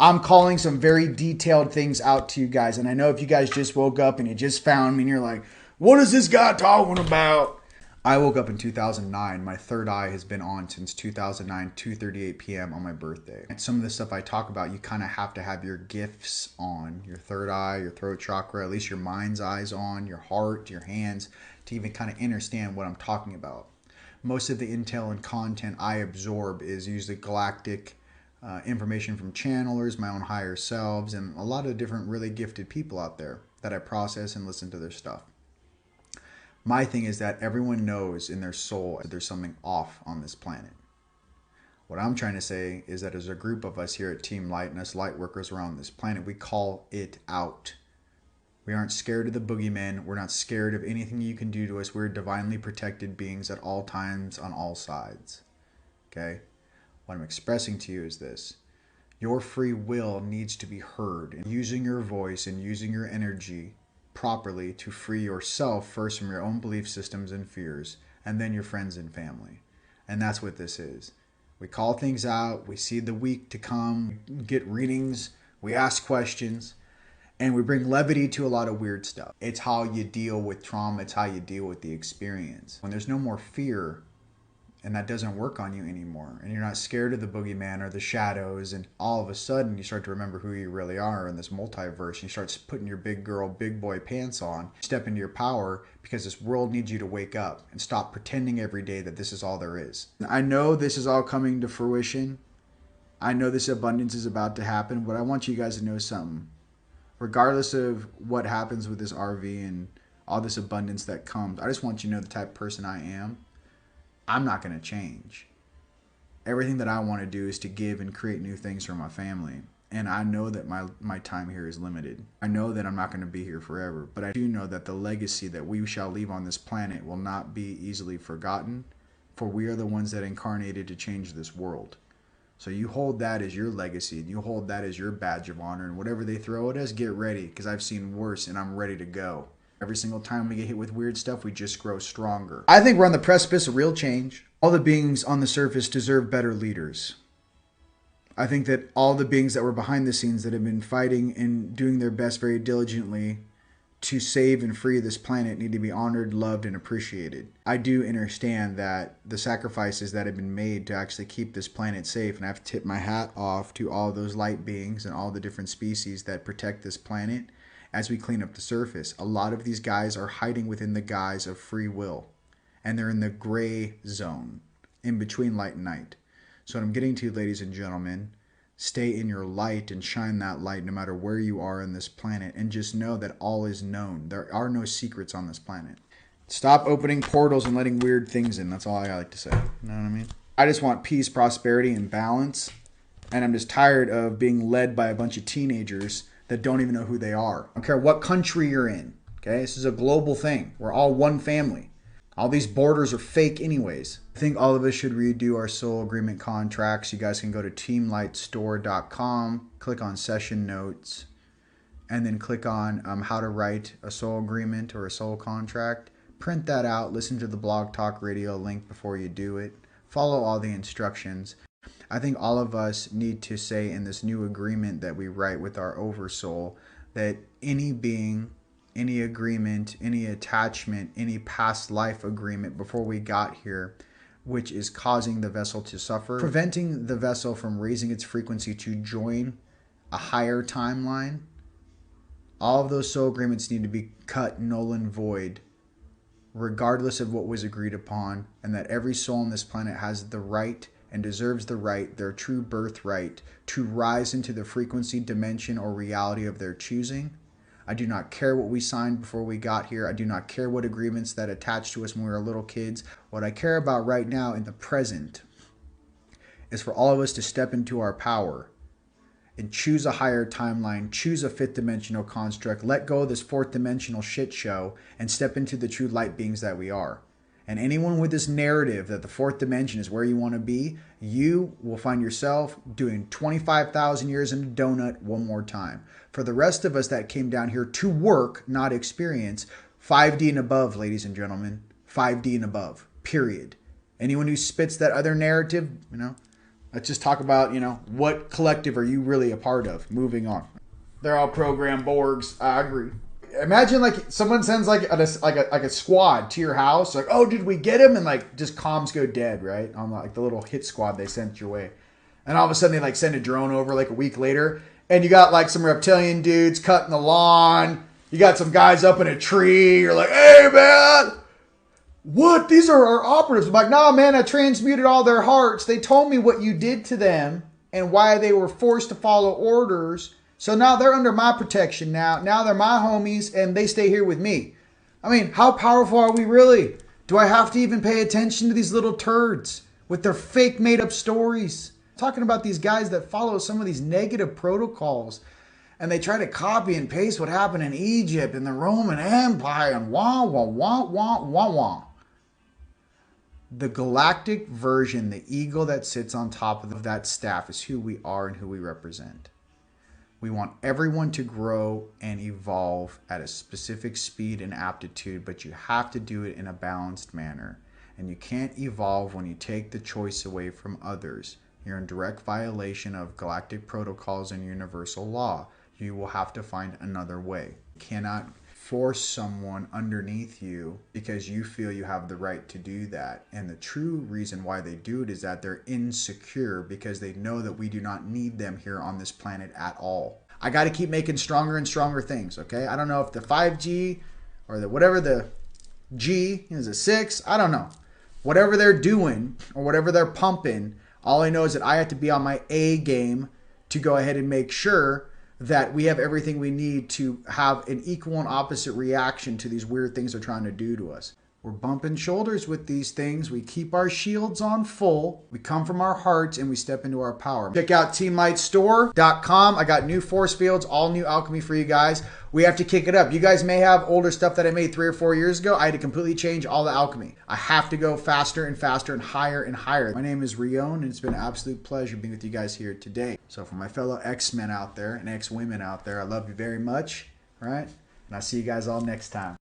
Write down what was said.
I'm calling some very detailed things out to you guys. And I know if you guys just woke up and you just found me and you're like, what is this guy talking about? I woke up in 2009. My third eye has been on since 2009, 2:38 p.m. on my birthday. And some of the stuff I talk about, you kind of have to have your gifts on, your third eye, your throat chakra, at least your mind's eyes on, your heart, your hands, to even kind of understand what I'm talking about. Most of the intel and content I absorb is usually galactic information from channelers, my own higher selves, and a lot of different really gifted people out there that I process and listen to their stuff. My thing is that everyone knows in their soul that there's something off on this planet. What I'm trying to say is that as a group of us here at Team Light and us light workers around this planet, we call it out. We aren't scared of the boogeyman. We're not scared of anything you can do to us. We're divinely protected beings at all times on all sides. Okay? What I'm expressing to you is this. Your free will needs to be heard. And using your voice and using your energy properly to free yourself first from your own belief systems and fears, and then your friends and family. And that's what this is. We call things out, we see the week to come, we get readings, we ask questions, and we bring levity to a lot of weird stuff. It's how you deal with trauma, it's how you deal with the experience. When there's no more fear, and that doesn't work on you anymore, and you're not scared of the boogeyman or the shadows, and all of a sudden you start to remember who you really are in this multiverse, and you start putting your big girl, big boy pants on, step into your power, because this world needs you to wake up and stop pretending every day that this is all there is. I know this is all coming to fruition. I know this abundance is about to happen, but I want you guys to know something. Regardless of what happens with this RV and all this abundance that comes, I just want you to know the type of person I am. I'm not going to change. Everything that I want to do is to give and create new things for my family. And I know that my time here is limited. I know that I'm not going to be here forever. But I do know that the legacy that we shall leave on this planet will not be easily forgotten. For we are the ones that incarnated to change this world. So you hold that as your legacy. And you hold that as your badge of honor. And whatever they throw at us, get ready. Because I've seen worse and I'm ready to go. Every single time we get hit with weird stuff, we just grow stronger. I think we're on the precipice of real change. All the beings on the surface deserve better leaders. I think that all the beings that were behind the scenes that have been fighting and doing their best very diligently to save and free this planet need to be honored, loved, and appreciated. I do understand that the sacrifices that have been made to actually keep this planet safe, and I have to tip my hat off to all those light beings and all the different species that protect this planet. As we clean up the surface, a lot of these guys are hiding within the guise of free will. And they're in the gray zone, in between light and night. So what I'm getting to, ladies and gentlemen, stay in your light and shine that light no matter where you are on this planet. And just know that all is known. There are no secrets on this planet. Stop opening portals and letting weird things in. That's all I like to say. You know what I mean? I just want peace, prosperity, and balance. And I'm just tired of being led by a bunch of teenagers that don't even know who they are. I don't care what country you're in. Okay, this is a global thing. We're all one family. All these borders are fake anyways. I think all of us should redo our soul agreement contracts. You guys can go to teamlightstore.com, click on session notes, and then click on how to write a soul agreement or a soul contract. Print that out, listen to the Blog Talk Radio link before you do it. Follow all the instructions. I think all of us need to say in this new agreement that we write with our oversoul that any being, any agreement, any attachment, any past life agreement before we got here, which is causing the vessel to suffer, preventing the vessel from raising its frequency to join a higher timeline, all of those soul agreements need to be cut null and void, regardless of what was agreed upon, and that every soul on this planet has the right and deserves the right, their true birthright, to rise into the frequency, dimension, or reality of their choosing. I do not care what we signed before we got here. I do not care what agreements that attached to us when we were little kids. What I care about right now in the present is for all of us to step into our power and choose a higher timeline, choose a fifth dimensional construct, let go of this fourth dimensional shit show, and step into the true light beings that we are. And anyone with this narrative that the fourth dimension is where you want to be, you will find yourself doing 25,000 years in a donut one more time. For the rest of us that came down here to work, not experience, 5D and above, ladies and gentlemen. 5D and above, period. Anyone who spits that other narrative, Let's just talk about, what collective are you really a part of? Moving on. They're all program Borgs. I agree. Imagine like someone sends like a squad to your house, like, oh, did we get him? And like just comms go dead, right? On like the little hit squad they sent your way. And all of a sudden they like send a drone over like a week later, and you got like some reptilian dudes cutting the lawn. You got some guys up in a tree. You're like, hey man, what? These are our operatives. I'm like, nah, man, I transmuted all their hearts. They told me what you did to them and why they were forced to follow orders. So now they're under my protection now. Now they're my homies and they stay here with me. I mean, how powerful are we really? Do I have to even pay attention to these little turds with their fake made up stories? I'm talking about these guys that follow some of these negative protocols and they try to copy and paste what happened in Egypt and the Roman Empire and wah, wah, wah, wah, wah, wah. The galactic version, the ego that sits on top of that staff is who we are and who we represent. We want everyone to grow and evolve at a specific speed and aptitude, but you have to do it in a balanced manner. And you can't evolve when you take the choice away from others. You're in direct violation of galactic protocols and universal law. You will have to find another way. You cannot force someone underneath you because you feel you have the right to do that. And the true reason why they do it is that they're insecure because they know that we do not need them here on this planet at all. I got to keep making stronger and stronger things, okay? I don't know if the 5G or the whatever the G is a 6, I don't know. Whatever they're doing or whatever they're pumping, all I know is that I have to be on my A game to go ahead and make sure that we have everything we need to have an equal and opposite reaction to these weird things they're trying to do to us. We're bumping shoulders with these things. We keep our shields on full. We come from our hearts and we step into our power. Check out teamlightstore.com. I got new force fields, all new alchemy for you guys. We have to kick it up. You guys may have older stuff that I made 3 or 4 years ago. I had to completely change all the alchemy. I have to go faster and faster and higher and higher. My name is Rion, and it's been an absolute pleasure being with you guys here today. So for my fellow X-Men out there and X-women out there, I love you very much, all right? And I'll see you guys all next time.